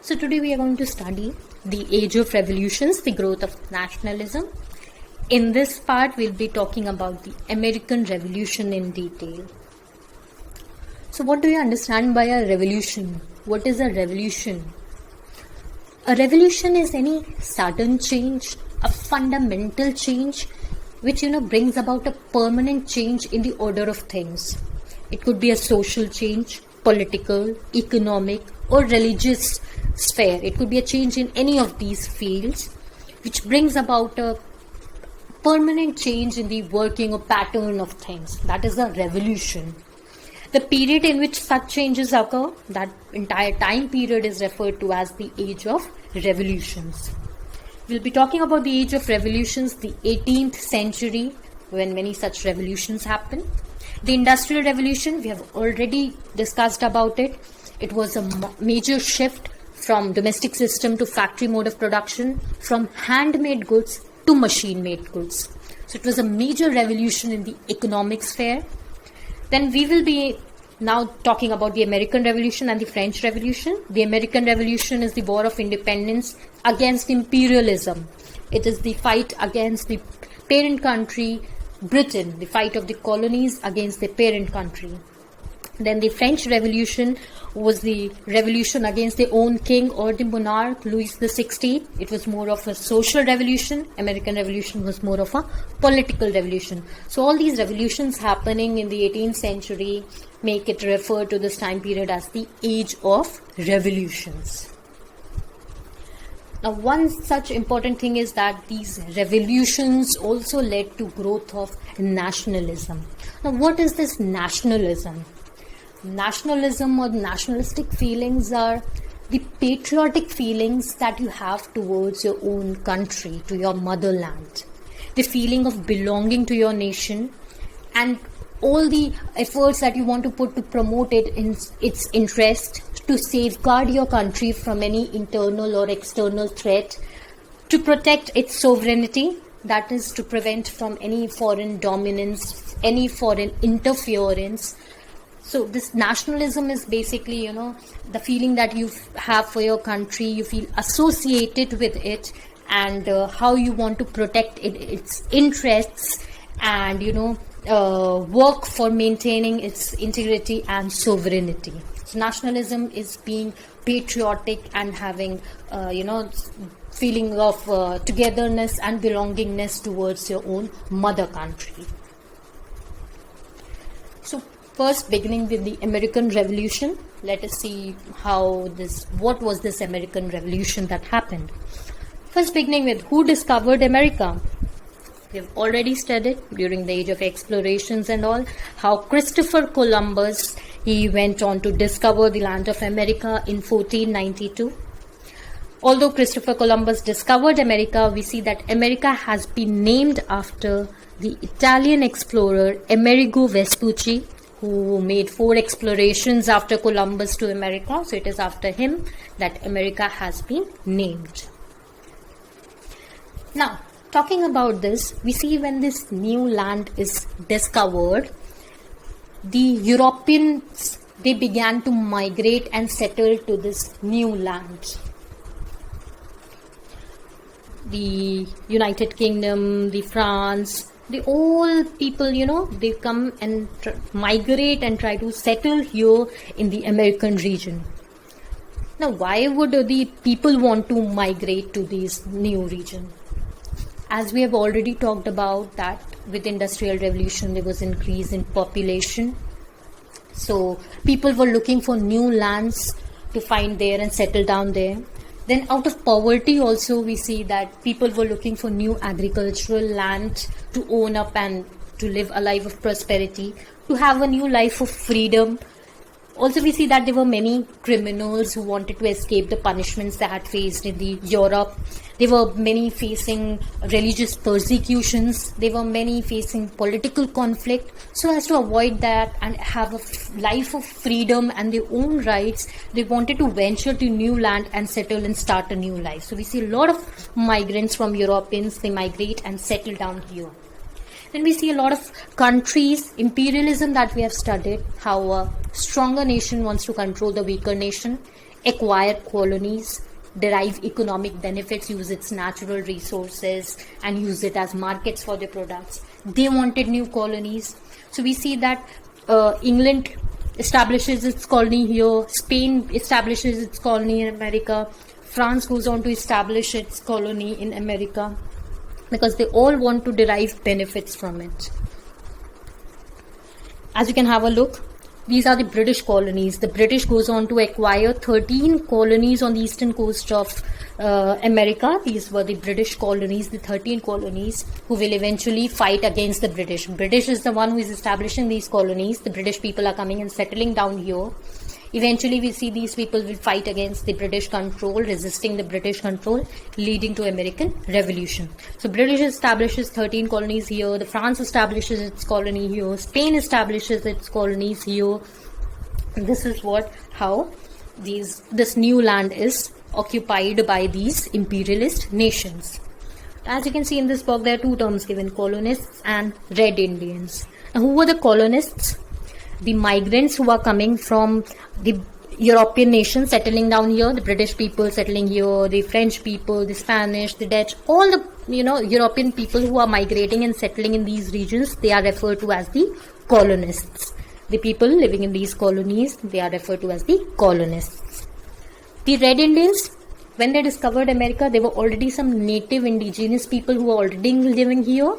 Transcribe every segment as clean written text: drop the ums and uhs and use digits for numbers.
So today we are going to study the age of revolutions, the growth of nationalism. In this part, we'll be talking about the American Revolution in detail. So what do you understand by a revolution? What is a revolution? A revolution is any sudden change, a fundamental change, which brings about a permanent change in the order of things. It could be a social change, political, economic, or religious sphere. It could be a change in any of these fields, which brings about a permanent change in the working or pattern of things. That is a revolution. The period in which such changes occur, that entire time period is referred to as the age of revolutions. We'll be talking about the age of revolutions, the 18th century, when many such revolutions happened. The Industrial Revolution, we have already discussed about it. It was a major shift from domestic system to factory mode of production, from handmade goods to machine-made goods. So it was a major revolution in the economic sphere. Then we will be now talking about the American Revolution and the French Revolution. The American Revolution is the war of independence against imperialism. It is the fight against the parent country, Britain, the fight of the colonies against the parent country. Then the French Revolution was the revolution against their own king or the monarch, Louis XVI. It was more of a social revolution. American Revolution was more of a political revolution. So all these revolutions happening in the 18th century make it refer to this time period as the age of revolutions. Now, one such important thing is that these revolutions also led to growth of nationalism. Now, what is this nationalism? Nationalism or nationalistic feelings are the patriotic feelings that you have towards your own country, to your motherland. The feeling of belonging to your nation and all the efforts that you want to put to promote it in its interest, to safeguard your country from any internal or external threat, to protect its sovereignty, that is to prevent from any foreign dominance, any foreign interference. So this nationalism is basically, the feeling that you have for your country, you feel associated with it, and how you want to protect its interests and, work for maintaining its integrity and sovereignty. So nationalism is being patriotic and having, feeling of togetherness and belongingness towards your own mother country. So first, beginning with the American Revolution, let us see what was this American Revolution that happened. First, beginning with who discovered America. We have already studied during the age of explorations and all how Christopher Columbus, he went on to discover the land of America in 1492. Although Christopher Columbus discovered America, we see that America has been named after the Italian explorer Amerigo Vespucci, who made 4 explorations after Columbus to America. So it is after him that America has been named. Now, talking about this, we see when this new land is discovered, the Europeans, they began to migrate and settle to this new land. The United Kingdom, the France, the all people, they come and migrate and try to settle here in the American region. Now, why would the people want to migrate to this new region? As we have already talked about that with Industrial Revolution, there was increase in population. So people were looking for new lands to find there and settle down there. Then out of poverty also we see that people were looking for new agricultural land to own up and to live a life of prosperity, to have a new life of freedom. Also we see that there were many criminals who wanted to escape the punishments they had faced in the Europe. There were many facing religious persecutions. There were many facing political conflict. So as to avoid that and have a life of freedom and their own rights, they wanted to venture to new land and settle and start a new life. So we see a lot of migrants from Europeans, they migrate and settle down here. Then we see a lot of countries, imperialism that we have studied, how a stronger nation wants to control the weaker nation. acquire colonies, derive economic benefits, use its natural resources, and use it as markets for their products. They wanted new colonies. So we see that England establishes its colony here, Spain establishes its colony in America, France goes on to establish its colony in America, because they all want to derive benefits from it. As you can have a look, these are the British colonies. The British goes on to acquire 13 colonies on the eastern coast of America. These were the British colonies, the 13 colonies, who will eventually fight against the British. British is the one who is establishing these colonies. The British people are coming and settling down here. Eventually, we see these people will fight against the British control, resisting the British control, leading to American Revolution. So British establishes 13 colonies here. The France establishes its colony here. Spain establishes its colonies here. This is how this new land is occupied by these imperialist nations. As you can see in this book, there are two terms given: colonists and Red Indians. Now, who were the colonists? The migrants who are coming from the European nations settling down here, the British people settling here, the French people, the Spanish, the Dutch, all the European people who are migrating and settling in these regions, they are referred to as the colonists. The people living in these colonies, they are referred to as the colonists. The Red Indians, when they discovered America, there were already some native indigenous people who were already living here.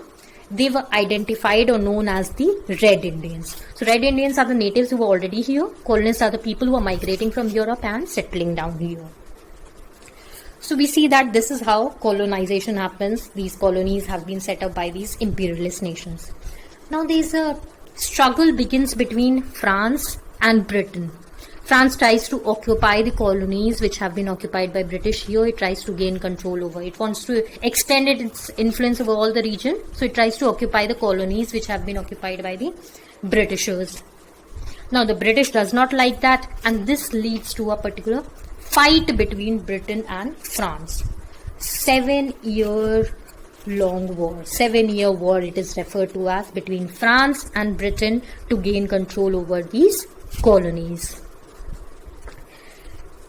They were identified or known as the Red Indians. So Red Indians are the natives who were already here. Colonists are the people who are migrating from Europe and settling down here. So we see that this is how colonization happens. These colonies have been set up by these imperialist nations. Now there's a struggle begins between France and Britain. France tries to occupy the colonies which have been occupied by British here. It tries to gain control over. It wants to extend its influence over all the region. So it tries to occupy the colonies which have been occupied by the Britishers. Now the British does not like that, and this leads to a particular fight between Britain and France. 7-year long war. 7-year war it is referred to as, between France and Britain to gain control over these colonies.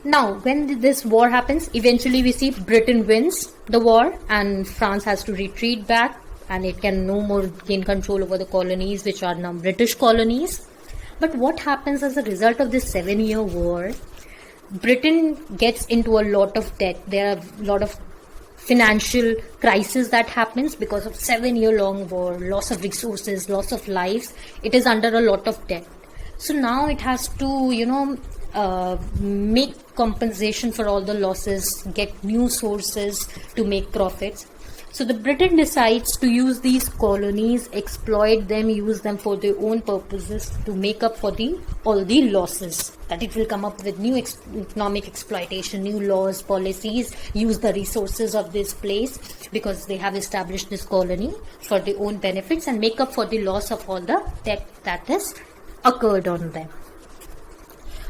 Now, when this war happens, eventually we see Britain wins the war and France has to retreat back, and it can no more gain control over the colonies which are now British colonies. But what happens as a result of this 7-year war? Britain gets into a lot of debt. There are a lot of financial crisis that happens because of 7-year long war, loss of resources, loss of lives. It is under a lot of debt. So now it has to, make compensation for all the losses, get new sources to make profits. So the Britain decides to use these colonies, exploit them, use them for their own purposes to make up for all the losses. That it will come up with new economic exploitation, new laws, policies, use the resources of this place because they have established this colony for their own benefits and make up for the loss of all the debt that has occurred on them.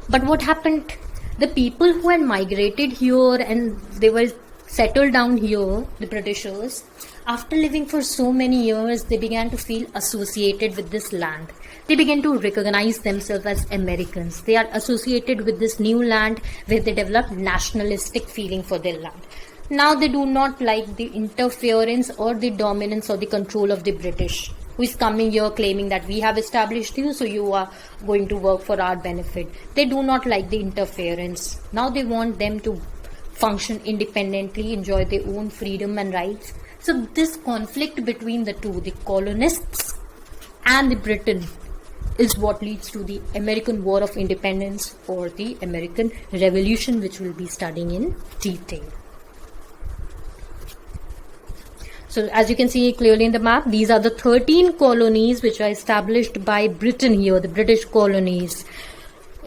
But what happened? The people who had migrated here and they were settled down here, the Britishers, after living for so many years, they began to feel associated with this land. They began to recognize themselves as Americans. They are associated with this new land where they develop nationalistic feeling for their land. Now they do not like the interference or the dominance or the control of the British, who is coming here claiming that we have established you, so you are going to work for our benefit. They do not like the interference. Now they want them to function independently, enjoy their own freedom and rights. So this conflict between the two, the colonists and the Britain, is what leads to the American War of Independence or the American Revolution, which we'll be studying in detail. So as you can see clearly in the map, these are the 13 colonies which are established by Britain here, the British colonies.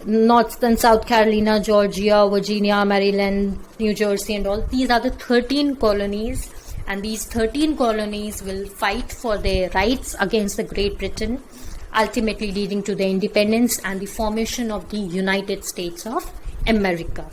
North and South Carolina, Georgia, Virginia, Maryland, New Jersey and all. These are the 13 colonies, and these 13 colonies will fight for their rights against the Great Britain, ultimately leading to their independence and the formation of the United States of America.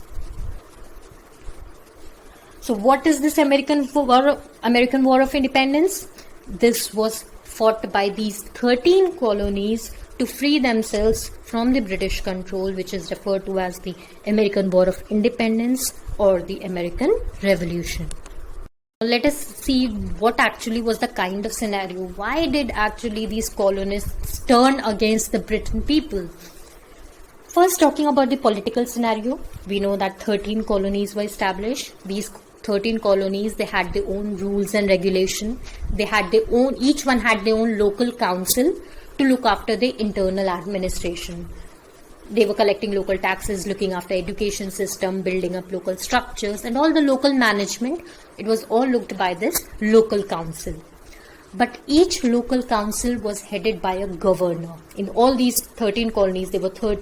So what is this American War of Independence? This was fought by these 13 colonies to free themselves from the British control, which is referred to as the American War of Independence or the American Revolution. Let us see what actually was the kind of scenario. Why did actually these colonists turn against the Britain people? First, talking about the political scenario, we know that 13 colonies were established. These 13 colonies, they had their own rules and regulation. They had their own, each one had their own local council to look after the internal administration. They were collecting local taxes, looking after education system, building up local structures, and all the local management. It was all looked by this local council. But each local council was headed by a governor. In all these 13 colonies, there were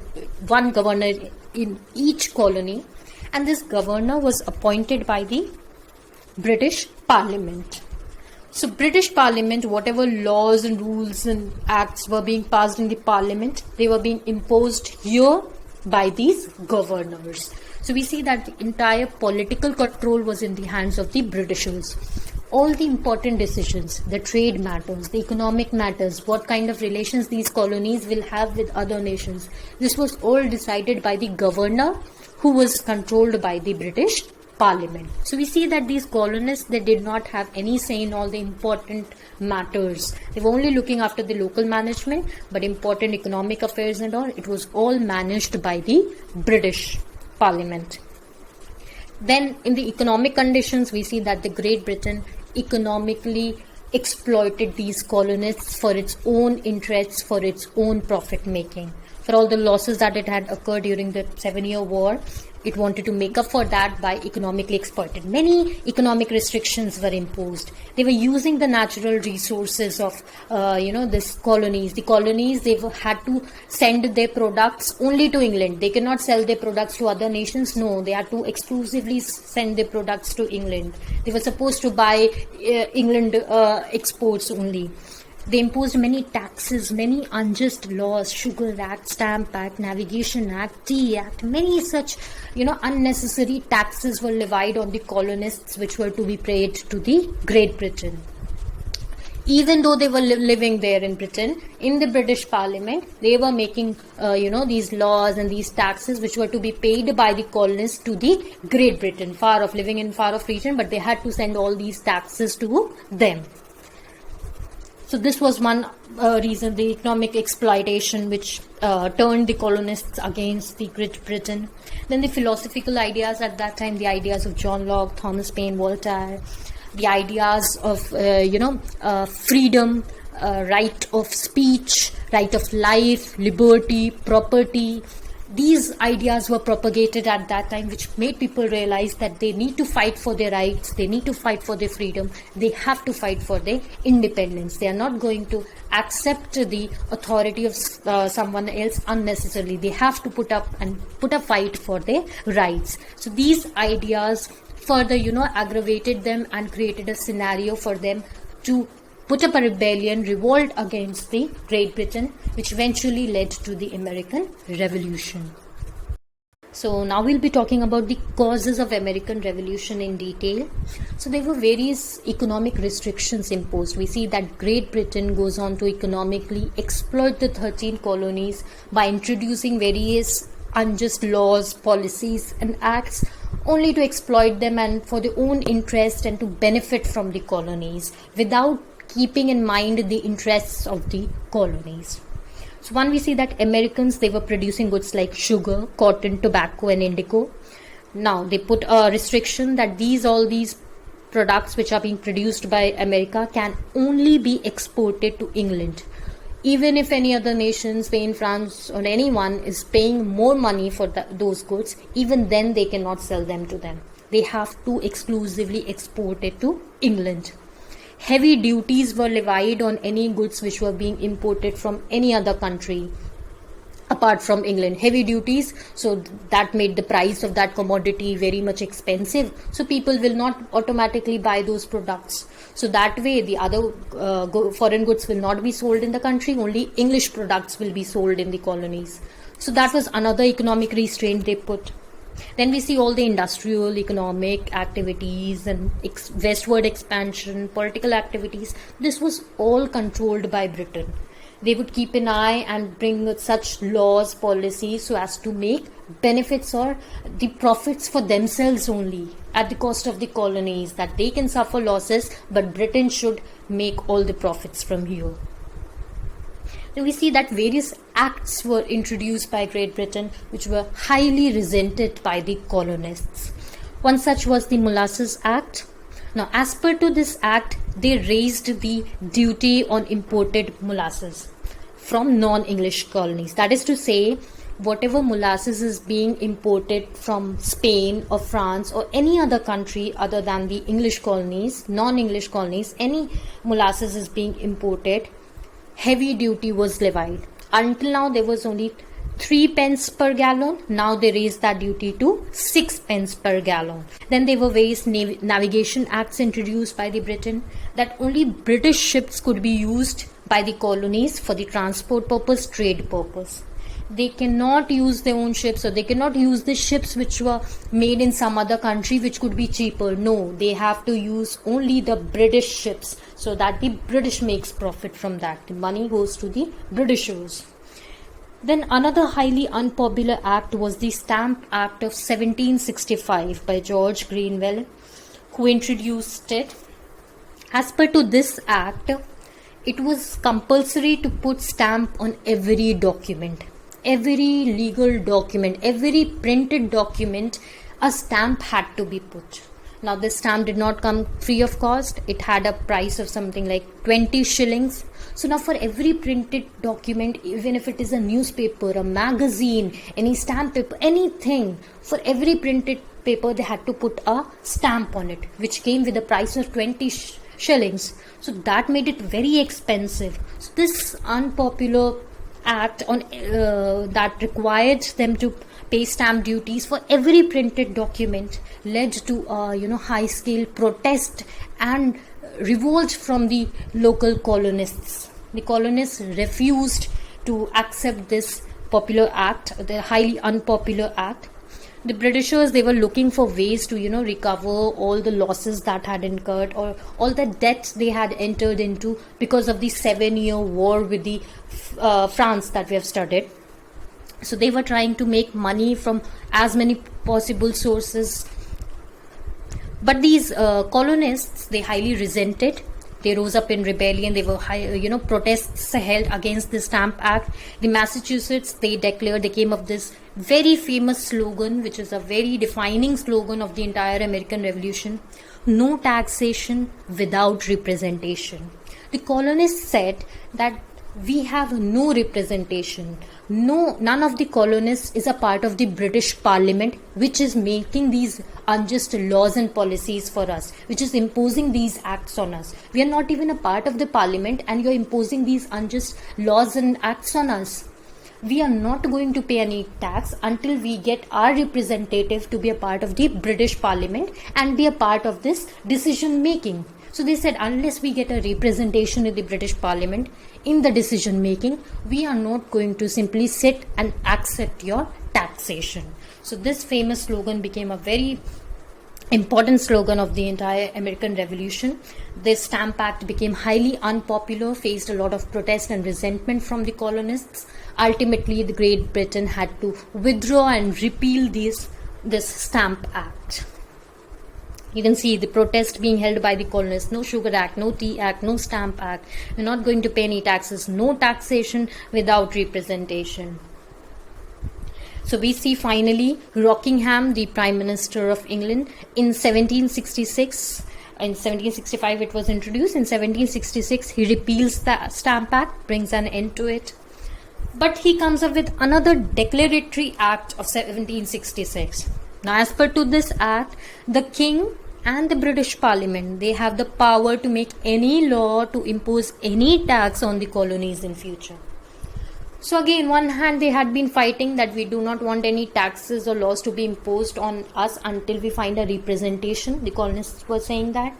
one governor in each colony, and this governor was appointed by the British Parliament. So British Parliament, whatever laws and rules and acts were being passed in the Parliament, they were being imposed here by these governors. So we see that the entire political control was in the hands of the Britishers. All the important decisions, the trade matters, the economic matters, what kind of relations these colonies will have with other nations, this was all decided by the governor, who was controlled by the British Parliament. So we see that these colonists, they did not have any say in all the important matters. They were only looking after the local management, but important economic affairs and all, it was all managed by the British Parliament. Then in the economic conditions, we see that the Great Britain economically exploited these colonists for its own interests, for its own profit making. For all the losses that it had occurred during the 7-year war, it wanted to make up for that by economically exploiting. Many economic restrictions were imposed. They were using the natural resources of, this colonies. The colonies, they had to send their products only to England. They cannot sell their products to other nations. No, they had to exclusively send their products to England. They were supposed to buy England exports only. They imposed many taxes, many unjust laws, Sugar Act, Stamp Act, Navigation Act, Tea Act, many such, unnecessary taxes were levied on the colonists, which were to be paid to the Great Britain. Even though they were living there in Britain, in the British Parliament, they were making, these laws and these taxes, which were to be paid by the colonists to the Great Britain, living in far off region, but they had to send all these taxes to them. So this was one reason, the economic exploitation, which turned the colonists against the Great Britain. Then the philosophical ideas at that time, the ideas of John Locke, Thomas Paine, Voltaire, the ideas of, freedom, right of speech, right of life, liberty, property. These ideas were propagated at that time, which made people realize that they need to fight for their rights, they need to fight for their freedom, they have to fight for their independence. They are not going to accept the authority of someone else unnecessarily. They have to put a fight for their rights. So these ideas further, aggravated them and created a scenario for them to put up a rebellion, revolt against the Great Britain, which eventually led to the American Revolution. So now we'll be talking about the causes of American Revolution in detail. So there were various economic restrictions imposed. We see that Great Britain goes on to economically exploit the 13 colonies by introducing various unjust laws, policies and acts only to exploit them and for their own interest and to benefit from the colonies without keeping in mind the interests of the colonies. So one, we see that Americans, they were producing goods like sugar, cotton, tobacco and indigo. Now they put a restriction that all these products which are being produced by America can only be exported to England. Even if any other nation, Spain, France or anyone is paying more money for those goods, even then they cannot sell them to them. They have to exclusively export it to England. Heavy duties were levied on any goods which were being imported from any other country apart from England. Heavy duties, so that made the price of that commodity very much expensive. So people will not automatically buy those products. So that way the other foreign goods will not be sold in the country, only English products will be sold in the colonies. So that was another economic restraint they put. Then we see all the industrial, economic activities and westward expansion, political activities. This was all controlled by Britain. they would keep an eye and bring such laws, policies, so as to make benefits or the profits for themselves only at the cost of the colonies, that they can suffer losses but Britain should make all the profits from here. Then we see that various acts were introduced by Great Britain which were highly resented by the colonists. One such was the Molasses Act. Now, as per to this act, they raised the duty on imported molasses from non-English colonies. That is to say, whatever molasses is being imported from Spain or France or any other country other than the English colonies, non-English colonies, any molasses is being imported, heavy duty was levied. Until now, there was only 3 pence per gallon. Now they raised that duty to 6 pence per gallon. Then there were various navigation acts introduced by the Britain, that only British ships could be used by the colonies for the transport purpose, trade purpose. They cannot use their own ships, or they cannot use the ships which were made in some other country which could be cheaper. No, they have to use only the British ships, so that the British makes profit from that. The money goes to the Britishers. Then another highly unpopular act was the Stamp Act of 1765 by George Grenville, who introduced it. As per to this act, it was compulsory to put stamp on every document, every legal document, every printed document, a stamp had to be put. Now, this stamp did not come free of cost. It had a price of something like 20 shillings. So now for every printed document, even if it is a newspaper, a magazine, any stamp paper, anything, for every printed paper they had to put a stamp on it, which came with a price of 20 shillings. So that made it very expensive. So this unpopular act on that required them to pay stamp duties for every printed document led to high scale protest and revolt from the local colonists. The colonists refused to accept this popular act, the highly unpopular act. The Britishers, they were looking for ways to recover all the losses that had incurred, or all the debts they had entered into because of the 7-year war with the France that we have studied. So they were trying to make money from as many possible sources. But these colonists, they highly resented. They rose up in rebellion. They were protests held against the Stamp Act. The Massachusetts, they came up with this very famous slogan, which is a very defining slogan of the entire American Revolution: no taxation without representation. The colonists said that we have no representation. None of the colonists is a part of the British Parliament, which is making these unjust laws and policies for us, which is imposing these acts on us. We are not even a part of the Parliament, and you are imposing these unjust laws and acts on us. We are not going to pay any tax until we get our representative to be a part of the British Parliament and be a part of this decision making. So they said, unless we get a representation in the British Parliament in the decision making, we are not going to simply sit and accept your taxation. So this famous slogan became a very important slogan of the entire American Revolution. This Stamp Act became highly unpopular, faced a lot of protest and resentment from the colonists. Ultimately, the Great Britain had to withdraw and repeal this Stamp Act. You can see the protest being held by the colonists: no Sugar Act, no Tea Act, no Stamp Act. We're not going to pay any taxes, no taxation without representation. So we see finally Rockingham, the Prime Minister of England, in 1766. In 1765 it was introduced. In 1766 he repeals the Stamp Act, brings an end to it. But he comes up with another declaratory act of 1766. Now, as per to this act, the King and the British Parliament, they have the power to make any law to impose any tax on the colonies in future. So again, one hand they had been fighting that we do not want any taxes or laws to be imposed on us until we find a representation. The colonists were saying that.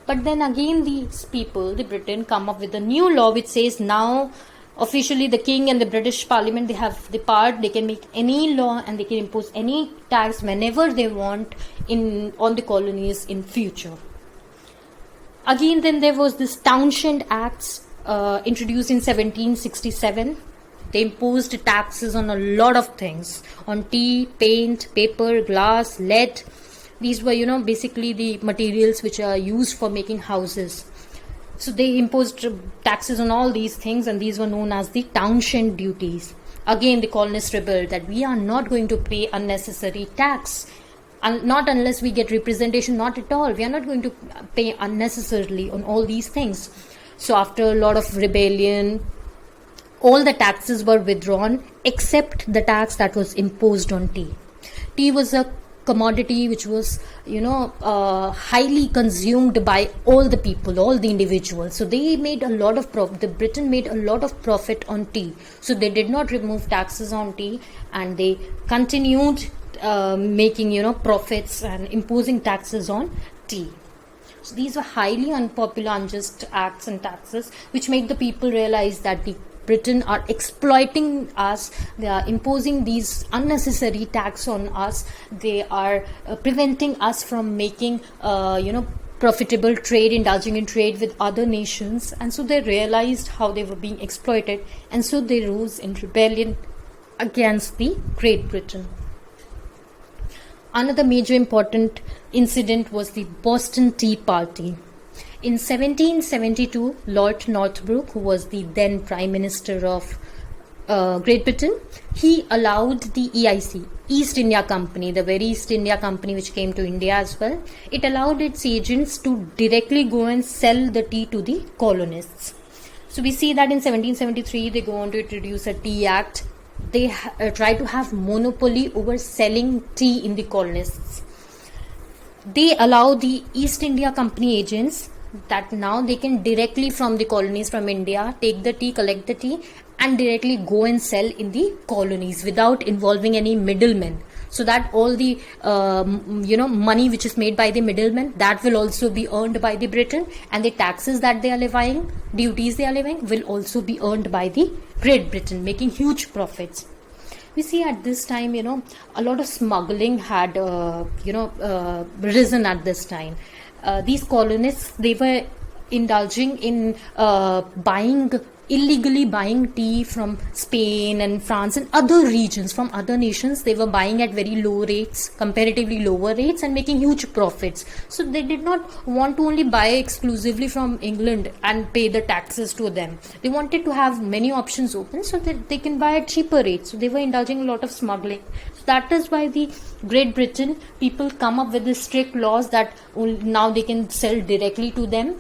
But then again these people, the Britain, come up with a new law which says now officially the King and the British Parliament, they have the power, they can make any law and they can impose any tax whenever they want on the colonies in future. Again, then there was this Townshend Acts introduced in 1767. They imposed taxes on a lot of things, on tea, paint, paper, glass, lead. These were, basically the materials which are used for making houses. So they imposed taxes on all these things, and these were known as the townshend duties. Again, the colonists rebelled that we are not going to pay unnecessary tax. Not unless we get representation, not at all. We are not going to pay unnecessarily on all these things. So after a lot of rebellion, all the taxes were withdrawn except the tax that was imposed on tea. Tea was a commodity which was, highly consumed by all the people, all the individuals. So they made a lot of profit. The Britain made a lot of profit on tea. So they did not remove taxes on tea, and they continued making, profits and imposing taxes on tea. So these were highly unpopular, unjust acts and taxes, which made the people realize that the Britain are exploiting us. They are imposing these unnecessary tax on us. They are preventing us from making, profitable trade, indulging in trade with other nations. And so they realized how they were being exploited. And so they rose in rebellion against the Great Britain. Another major important incident was the Boston Tea Party. In 1772, Lord Northbrook, who was the then Prime Minister of Great Britain, he allowed the EIC, East India Company, the very East India Company which came to India as well, it allowed its agents to directly go and sell the tea to the colonists. So we see that in 1773, they go on to introduce a Tea Act. They try to have monopoly over selling tea in the colonists. They allow the East India Company agents that now they can directly from the colonies from India take the tea, collect the tea, and directly go and sell in the colonies without involving any middlemen. So that all the money which is made by the middlemen, that will also be earned by the Britain, and the taxes that they are levying, duties they are levying, will also be earned by the Great Britain, making huge profits. We see at this time, a lot of smuggling had, risen at this time. These colonists, they were indulging in illegally buying tea from Spain and France and other regions, from other nations. They were buying at very low rates, comparatively lower rates, and making huge profits. So they did not want to only buy exclusively from England and pay the taxes to them. They wanted to have many options open so that they can buy at cheaper rates. So they were indulging a lot of smuggling. So that is why the Great Britain people come up with the strict laws that now they can sell directly to them,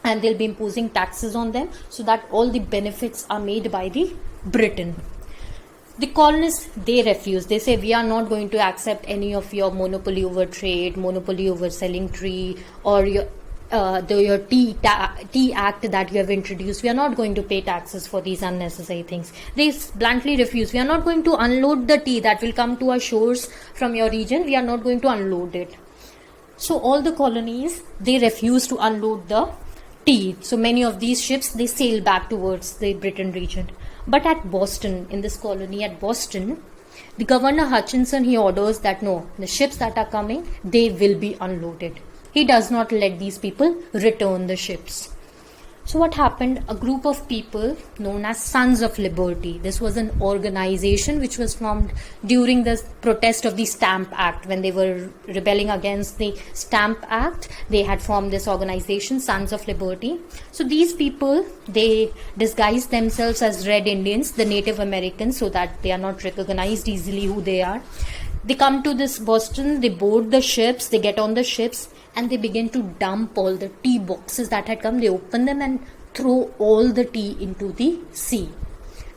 and they'll be imposing taxes on them, so that all the benefits are made by the Britain. The colonists, they refuse. They say, we are not going to accept any of your monopoly over trade, monopoly over selling tea, or your tea act that you have introduced. We are not going to pay taxes for these unnecessary things. They bluntly refuse. We are not going to unload the tea that will come to our shores from your region. We are not going to unload it. So all the colonies, they refuse to unload the tea. So many of these ships, they sail back towards the Britain region. But at Boston, in this colony at Boston, the Governor Hutchinson, he orders that no, the ships that are coming, they will be unloaded. He does not let these people return the ships. So what happened? A group of people known as Sons of Liberty. This was an organization which was formed during the protest of the Stamp Act. When they were rebelling against the Stamp Act, they had formed this organization, Sons of Liberty. So these people, they disguise themselves as Red Indians, the Native Americans, so that they are not recognized easily who they are. They come to this Boston, they board the ships, they get on the ships, and they begin to dump all the tea boxes that had come. They open them and throw all the tea into the sea.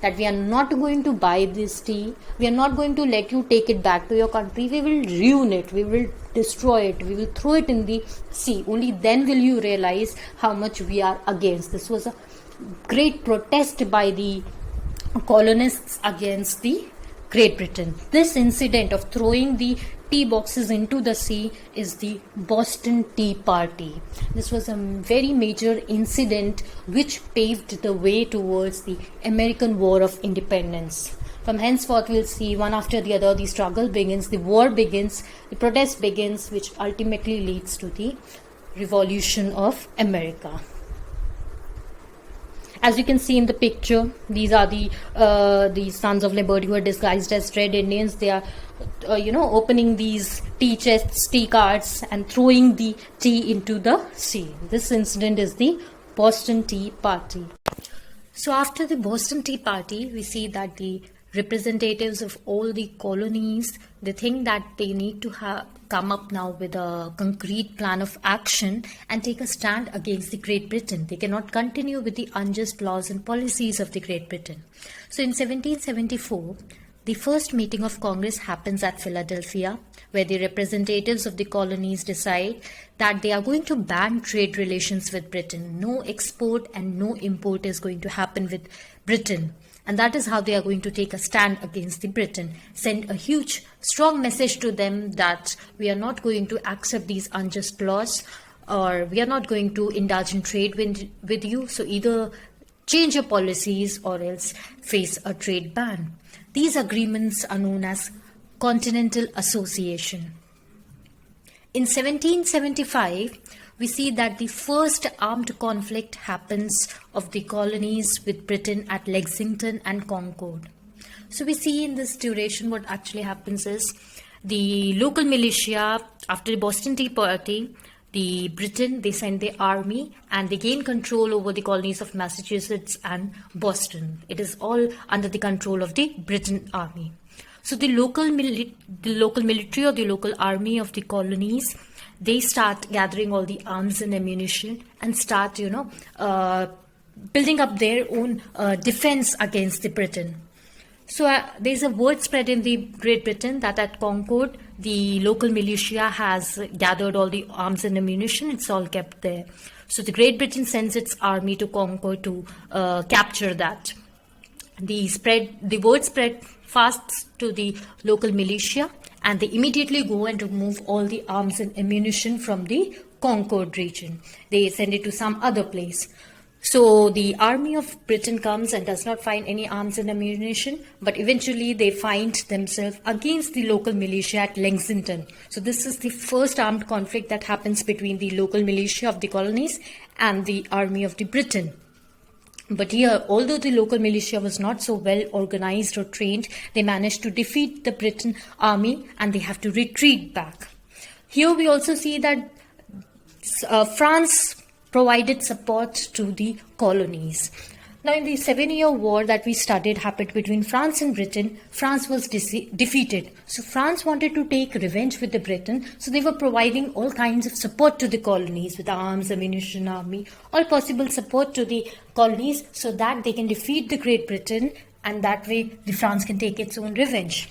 That we are not going to buy this tea. We are not going to let you take it back to your country. We will ruin it. We will destroy it. We will throw it in the sea. Only then will you realize how much we are against. This was a great protest by the colonists against the Great Britain. This incident of throwing the tea boxes into the sea is the Boston Tea Party. This was a very major incident which paved the way towards the American War of Independence. From henceforth, we'll see one after the other, the struggle begins, the war begins, the protest begins, which ultimately leads to the Revolution of America. As you can see in the picture, these are the Sons of Liberty who are disguised as Red Indians. They are, opening these tea chests, tea carts, and throwing the tea into the sea. This incident is the Boston Tea Party. So after the Boston Tea Party, we see that the representatives of all the colonies, they think that they need to come up now with a concrete plan of action and take a stand against the Great Britain. They cannot continue with the unjust laws and policies of the Great Britain. So in 1774, the first meeting of Congress happens at Philadelphia, where the representatives of the colonies decide that they are going to ban trade relations with Britain. No export and no import is going to happen with Britain. And that is how they are going to take a stand against the Britain, send a huge, strong message to them that we are not going to accept these unjust laws, or we are not going to indulge in trade with you. So either change your policies or else face a trade ban. These agreements are known as Continental Association. In 1775, we see that the first armed conflict happens of the colonies with Britain at Lexington and Concord. So we see in this duration what actually happens is the local militia, after the Boston Tea Party, the Britain, they send their army and they gain control over the colonies of Massachusetts and Boston. It is all under the control of the Britain army. So the local military or the local army of the colonies, they start gathering all the arms and ammunition and start, building up their own defense against the Britain. So there's a word spread in the Great Britain that at Concord, the local militia has gathered all the arms and ammunition. It's all kept there. So the Great Britain sends its army to Concord to capture that. The word spread fast to the local militia, and they immediately go and remove all the arms and ammunition from the Concord region. They send it to some other place. So the army of Britain comes and does not find any arms and ammunition, but eventually they find themselves against the local militia at Lexington. So this is the first armed conflict that happens between the local militia of the colonies and the army of the Britain. But here, although the local militia was not so well organized or trained, they managed to defeat the Britain army and they have to retreat back. Here we also see that France provided support to the colonies. Now, in the 7-year war that we studied happened between France and Britain, France was defeated. So France wanted to take revenge with the Britain. So they were providing all kinds of support to the colonies with arms, ammunition, army, all possible support to the colonies so that they can defeat the Great Britain, and that way the France can take its own revenge.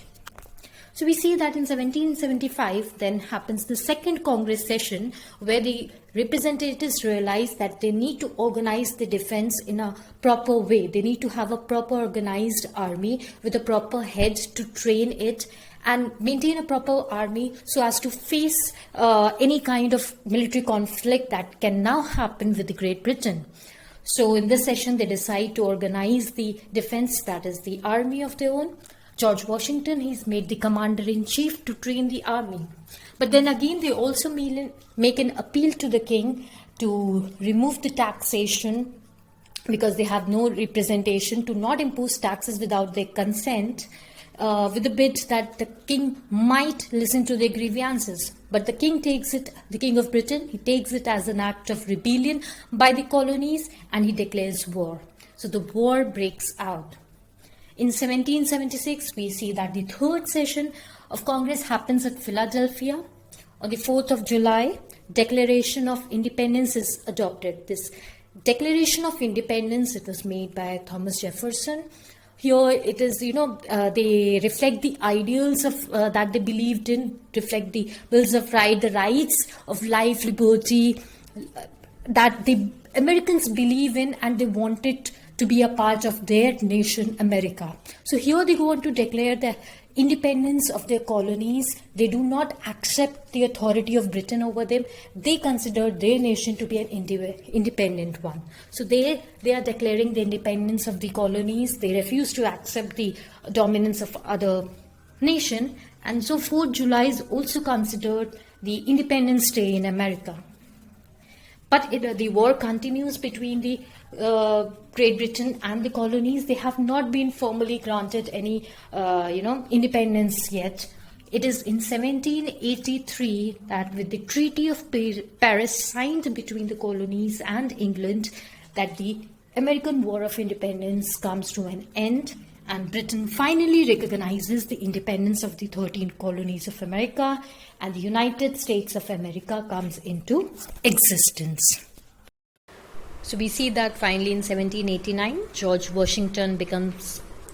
So we see that in 1775 then happens the second Congress session, where the representatives realize that they need to organize the defense in a proper way. They need to have a proper organized army with a proper head to train it and maintain a proper army so as to face any kind of military conflict that can now happen with the Great Britain. So in this session, they decide to organize the defense, that is the army of their own. George Washington, he's made the commander-in-chief to train the army. But then again, they also make an appeal to the king to remove the taxation, because they have no representation, to not impose taxes without their consent, with the bid that the king might listen to their grievances. But the king takes it, the King of Britain, he takes it as an act of rebellion by the colonies, and he declares war. So the war breaks out. In 1776, we see that the third session of Congress happens at Philadelphia. On the 4th of July, Declaration of Independence is adopted. This Declaration of Independence, it was made by Thomas Jefferson. Here it is, they reflect the ideals of that they believed in, reflect the Bills of Rights, the rights of life, liberty, that the Americans believe in, and they wanted to be a part of their nation, America. So here they go on to declare the independence of their colonies. They do not accept the authority of Britain over them. They consider their nation to be an independent one. So they are declaring the independence of the colonies. They refuse to accept the dominance of other nation. And so 4th July is also considered the Independence Day in America. But the war continues between the Great Britain and the colonies. They have not been formally granted any, independence yet. It is in 1783 that, with the Treaty of Paris signed between the colonies and England, that the American War of Independence comes to an end, and Britain finally recognizes the independence of the 13 colonies of America, and the United States of America comes into existence. So we see that finally in 1789, George Washington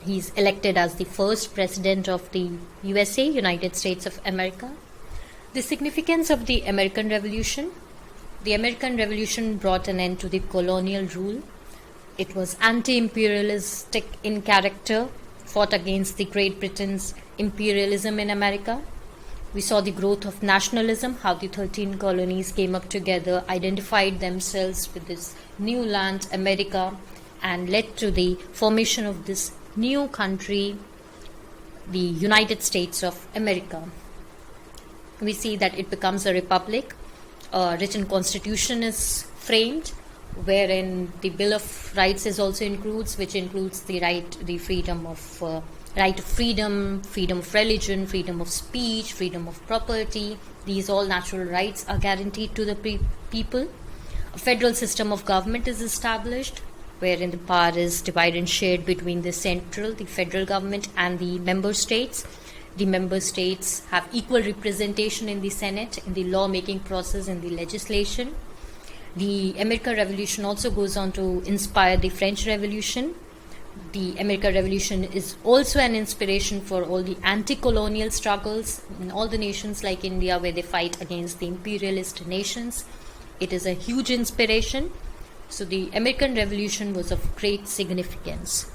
he's elected as the first president of the USA, United States of America. The significance of the American Revolution. The American Revolution brought an end to the colonial rule. It was anti-imperialistic in character, fought against the Great Britain's imperialism in America. We saw the growth of nationalism, how the 13 colonies came up together, identified themselves with this new land, America, and led to the formation of this new country, the United States of America. We see that it becomes a republic. A written constitution is framed, wherein the Bill of Rights is also includes, which includes the right of freedom, freedom of religion, freedom of speech, freedom of property. These all natural rights are guaranteed to the people. A federal system of government is established, wherein the power is divided and shared between the federal government, and the member states. The member states have equal representation in the Senate, in the lawmaking process, in the legislation. The American Revolution also goes on to inspire the French Revolution. The American Revolution is also an inspiration for all the anti-colonial struggles in all the nations like India, where they fight against the imperialist nations. It is a huge inspiration. So the American Revolution was of great significance.